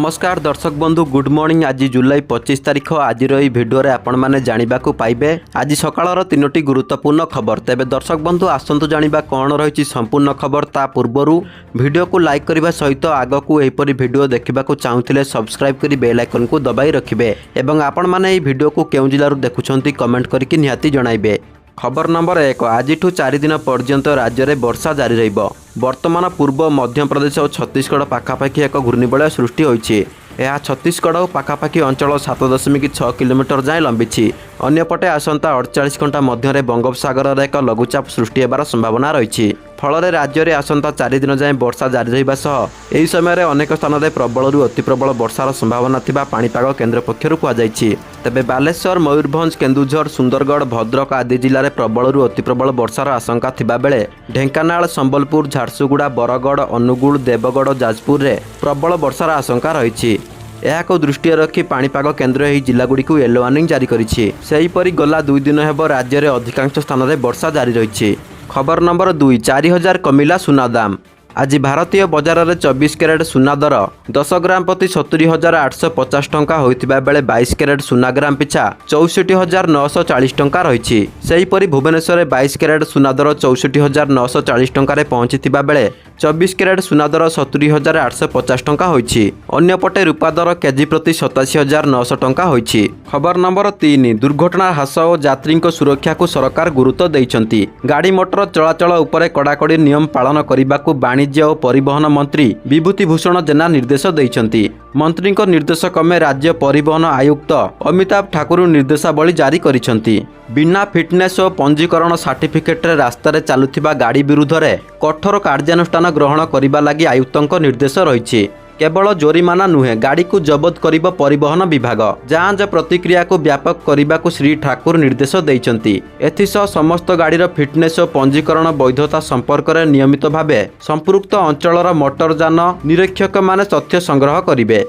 नमस्कार दर्शक बंधु गुड मॉर्निंग। आज जुलाई 25 तारीख आज भिडियो रे आपण माने जानिबा को पाइबे आज सकाळर तीनोटी गुरुत्वपूर्ण खबर। तेबे दर्शक बंधु आसंतु जानिबा कोन रहिछि संपूर्ण खबर। ता पूर्वरु भिडियो को लाइक करबा सहित आगो को एपरि भिडियो देखिबा को चाहुथिले सब्सक्राइब करी बेल आइकन को दबाई रखिबे एवं आपण माने ए भिडियो को केउ जिल्लारु देखुछंती कमेंट करिकि निहाती जणाइबे। खबर नंबर 1 आज 4 दिन पर्यंत राज्य में वर्षा जारी रहिबो। वर्तमान पूर्व मध्य प्रदेश और छत्तीसगढ़ पाखापाखि एक घूर्णिबलय सृष्टि होइछि। यह छत्तीसगढ़ और पाखापाखि अंचल 7.6 किलोमीटर जाए लंबी। अन्यपटे आसंता 48 घंटा मध्य बंगोपसागर एक लघुचाप सृष्टि होबार संभावना रही। फल राज्य में आसंता 4 दिन जाए वर्षा जारी रहिबा सह एही समय अनेक स्थान में प्रबल अति प्रबल वर्षार संभावना थिबा पाणीपाग केन्द्र पक्षरु कुहाଯାଇଛି। तेबे बालेश्वर, मयूरभंज, केन्दुझर, सुंदरगढ़, भद्रक आदि जिले में प्रबल अति प्रबल वर्षार आशंका थिबा बेले ढेंकानाल, संबलपुर, झारसुगुड़ा, बरगढ़, अनुगुल, देवगढ़, जाजपुर में प्रबल वर्षार आशंका रही। यह दृष्टि रखी पाणीपाग केन्द्र यह जिलागुड़ी को येलो वार्निंग जारी करिछि। सेहीपरि गला 2 दिन हेब राज्य में अधिकांश स्थान में वर्षा जारी रही। खबर नंबर 2 4000 कमिला सुना दाम। आज भारतीय बजार में 24 कैरेट सुना दर 10 ग्राम प्रति 70,850 टंका होइतिबा बेले 22 कैरेट सुना ग्राम पिछा 64,940 टंका रही। सेहीपरि भुवनेश्वर में 22 कैरेट सुना दर 64,940 टंका पहुंचीथिबा बेले 24 कैरेट सुना दर 70,850 टंका होइछि। अन्यपटे रूपा दर केजी प्रति 87,900 टंका होइछि। खबर नंबर 3 दुर्घटना ह्रास और यात्री सुरक्षा को सरकार गुरुत्व दैछंती। गाड़ी मोटर चलाचल उपरे कड़ाकड़ी नियम पालन करने वाणिज्य और परिवहन मंत्री विभूति भूषण जेना निर्देश दैछंती। मंत्री निर्देश क्रमे राज्य परिवहन आयुक्त अमिताभ ठाकुर निर्देशावली जारी करिछंती। बिना फिटनेस और पंजीकरण सर्टिफिकेट रे रास्ता रे चालुथिबा गाड़ी विरुद्ध रे कठोर कार्यानुष्ठान ग्रहण करिबा लागि आयुक्तक निर्देश रहिछि। केवल जोरिमाना नुहे गाड़ी को जबत करिब परिवहन विभाग। जांच प्रतिक्रिया को व्यापक करने को श्री ठाकुर निर्देश दैछंती। एथिसह समस्त गाड़ीर फिटनेस और पंजीकरण वैधता संपर्क में नियमित भावे संपृक्त अंचलर मोटरयान निरीक्षक माने तथ्य संग्रह करिवे।